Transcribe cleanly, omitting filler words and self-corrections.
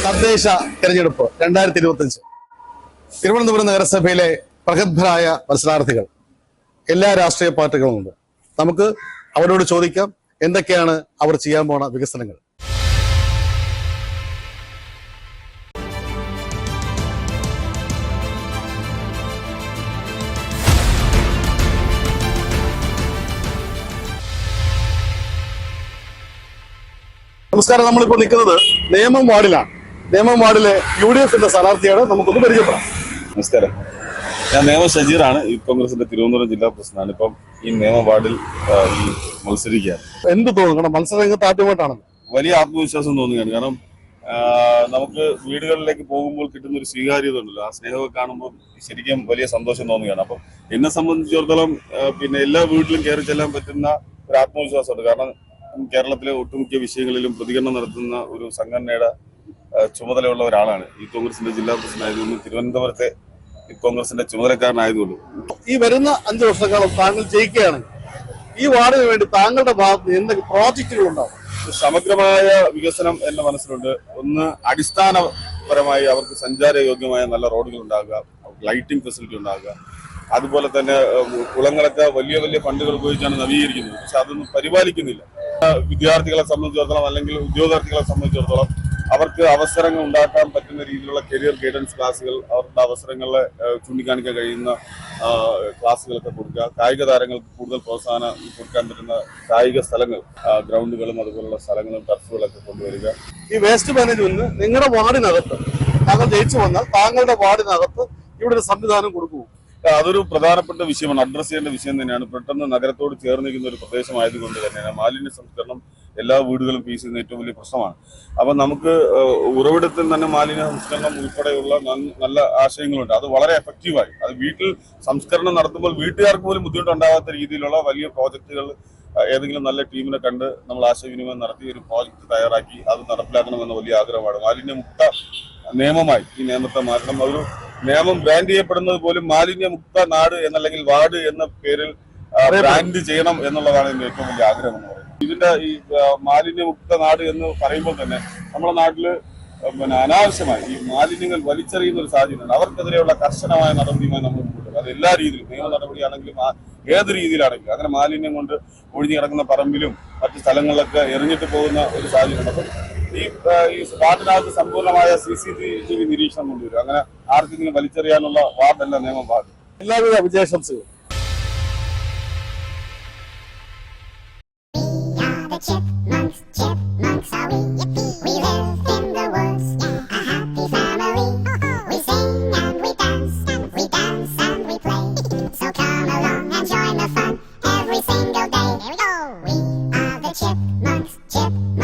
തദ്ദേശ തെരഞ്ഞെടുപ്പ് 2025 തിരുവനന്തപുരം നഗരസഭയിലെ പ്രഗത്ഭരായ മത്സരാർത്ഥികൾ എല്ലാ രാഷ്ട്രീയ പാർട്ടികളുമുണ്ട്. നമുക്ക് അവരോട് ചോദിക്കാം എന്തൊക്കെയാണ് അവർ ചെയ്യാൻ പോണ വികസനങ്ങൾ. നമസ്കാരം. നമ്മളിപ്പോൾ നിൽക്കുന്നത് നേമം വാർഡിലാണ്. നേമം വാർഡിലെ UDF സ്ഥാനാർത്ഥിയാണ്. നമുക്കൊന്ന് പരിചയപ്പെടാം. നമസ്കാരം, ഞാൻ നേമം ഷജീറാണ്. ഈ കോൺഗ്രസിന്റെ തിരുവനന്തപുരം ജില്ലാ പ്രസിഡന്റാണ്. ഇപ്പം ഈ നേമം വാർഡിൽ മത്സരിക്കുകയാണ്. എന്ത് തോന്നുന്നു? കാരണം മത്സരരംഗത്ത് ആദ്യമായിട്ടാണല്ലോ. വലിയ ആത്മവിശ്വാസം തോന്നുകയാണ്. കാരണം നമുക്ക് വീടുകളിലേക്ക് പോകുമ്പോൾ കിട്ടുന്ന ഒരു സ്വീകാര്യത ഉണ്ടല്ലോ, ആ സ്നേഹമൊക്കെ കാണുമ്പോൾ ശരിക്കും വലിയ സന്തോഷം തോന്നുകയാണ്. അപ്പം എന്നെ സംബന്ധിച്ചിടത്തോളം പിന്നെ എല്ലാ വീട്ടിലും കയറി ചെല്ലാൻ പറ്റുന്ന ഒരു ആത്മവിശ്വാസമുണ്ട്. കാരണം കേരളത്തിലെ ഒട്ടുമിക്ക വിഷയങ്ങളിലും പ്രതികരണം നടത്തുന്ന ഒരു സംഘടനയുടെ ചുമതലയുള്ള ഒരാളാണ്. ഈ കോൺഗ്രസിന്റെ ജില്ലാ പ്രസിഡന്റ് ആയതുകൊണ്ടും തിരുവനന്തപുരത്തെ കോൺഗ്രസിന്റെ ചുമതലക്കാരനായതുകൊണ്ടും ഈ വരുന്ന 5 വർഷക്കാലം താങ്കൾ ജയിക്കുകയാണെങ്കിൽ ഈ വാർഡിന് വേണ്ടി താങ്കളുടെ ഭാഗത്ത് എന്തൊക്കെ പ്രോജക്റ്റുകൾ ഉണ്ടാവും? സമഗ്രമായ വികസനം എന്റെ മനസ്സിലുണ്ട്. ഒന്ന്, അടിസ്ഥാനപരമായി അവർക്ക് സഞ്ചാരയോഗ്യമായ നല്ല റോഡുകൾ ഉണ്ടാകുക, ലൈറ്റിംഗ് ഫെസിലിറ്റി ഉണ്ടാകുക. അതുപോലെ തന്നെ കുളങ്ങളൊക്കെ വലിയ വലിയ ഫണ്ടുകൾ ഉപയോഗിച്ചാണ് നവീകരിക്കുന്നത്, പക്ഷെ അതൊന്നും പരിപാലിക്കുന്നില്ല. വിദ്യാർത്ഥികളെ സംബന്ധിച്ചിടത്തോളം അല്ലെങ്കിൽ ഉദ്യോഗാർത്ഥികളെ സംബന്ധിച്ചിടത്തോളം അവർക്ക് അവസരങ്ങൾ ഉണ്ടാക്കാൻ പറ്റുന്ന രീതിയിലുള്ള കരിയർ ഗൈഡൻസ് ക്ലാസ്സുകൾ, അവരുടെ അവസരങ്ങളെ ചൂണ്ടിക്കാണിക്കാൻ കഴിയുന്ന ക്ലാസ്സുകളൊക്കെ കൊടുക്കുക. കായിക താരങ്ങൾക്ക് കൂടുതൽ പ്രോത്സാഹനം കൊടുക്കാൻ പറ്റുന്ന കായിക സ്ഥലങ്ങൾ, ഗ്രൗണ്ടുകളും അതുപോലുള്ള സ്ഥലങ്ങളും ടർഫുകളൊക്കെ കൊണ്ടുവരിക. ഈ വേസ്റ്റ് മാനേജ്മെന്റ് നിങ്ങളുടെ വാർഡിനകത്ത് താങ്കൾ ജയിച്ചു വന്നാൽ താങ്കളുടെ വാർഡിനകത്ത് ഇവിടെ ഒരു സംവിധാനം കൊടുക്കൂ. അതൊരു പ്രധാനപ്പെട്ട വിഷയമാണ്, അഡ്രസ് ചെയ്യേണ്ട വിഷയം തന്നെയാണ്. പെട്ടെന്ന് നഗരത്തോട് ചേർന്നിരിക്കുന്ന ഒരു പ്രദേശമായതുകൊണ്ട് തന്നെയാണ് മാലിന്യ സംസ്കരണം എല്ലാ വീടുകളും ഫേസ് ചെയ്യുന്ന ഏറ്റവും വലിയ പ്രശ്നമാണ്. അപ്പം നമുക്ക് ഉറവിടത്തിൽ തന്നെ മാലിന്യ സംസ്കരണം ഉൾപ്പെടെയുള്ള നല്ല ആശയങ്ങളുണ്ട്. അത് വളരെ എഫക്റ്റീവായി അത് വീട്ടിൽ സംസ്കരണം നടത്തുമ്പോൾ വീട്ടുകാർക്ക് പോലും ബുദ്ധിമുട്ടുണ്ടാകാത്ത രീതിയിലുള്ള വലിയ പ്രോജക്റ്റുകൾ ഏതെങ്കിലും നല്ല ടീമിനെ കണ്ട് നമ്മൾ ആശയവിനിമയം നടത്തി ഒരു പ്രോജക്റ്റ് തയ്യാറാക്കി അത് നടപ്പിലാക്കണമെന്ന വലിയ ആഗ്രഹമാണ്. മാലിന്യമുക്ത നിയമമായി ഈ നിയമത്തെ മാറ്റണം. ഒരു നിയമം ബ്രാൻഡ് ചെയ്യപ്പെടുന്നത് പോലും മാലിന്യമുക്ത നാട് എന്നല്ലെങ്കിൽ വാർഡ് എന്ന പേരിൽ ബ്രാൻഡ് ചെയ്യണം എന്നുള്ളതാണ് എന്റെ ഏറ്റവും വലിയ ആഗ്രഹം എന്ന് പറയുന്നത്. ഇതിന്റെ ഈ മാലിന്യമുക്ത നാട് എന്ന് പറയുമ്പോൾ തന്നെ നമ്മുടെ നാട്ടില് അനാവശ്യമായി ഈ മാലിന്യങ്ങൾ വലിച്ചെറിയുന്ന ഒരു സാഹചര്യമാണ്. അവർക്കെതിരെയുള്ള കർശനമായ നടപടിയുമായി നമ്മൾ മുമ്പോട്ട് അത് എല്ലാ രീതിയിലും നിയമ നടപടിയാണെങ്കിലും ഏത് രീതിയിലാണെങ്കിലും അങ്ങനെ മാലിന്യം കൊണ്ട് ഒഴിഞ്ഞു കിടക്കുന്ന പറമ്പിലും മറ്റു സ്ഥലങ്ങളിലൊക്കെ എറിഞ്ഞിട്ട് പോകുന്ന ഒരു സാഹചര്യമുണ്ട്. അപ്പം ഈ വാർഡിനകത്ത് സമ്പൂർണ്ണമായ CCTV നിരീക്ഷണം കൊണ്ടുവരും. അങ്ങനെ ആർക്കെങ്കിലും വലിച്ചെറിയാനുള്ള വാർഡല്ല നിയമം വാർഡ്. എല്ലാവിധ വിജയാശംസകളും. Chipmunks are we, yippee! We live in the woods, a happy family. We sing and we dance and we play. So come along and join the fun every single day. Here we go! We are the chipmunks, chipmunks.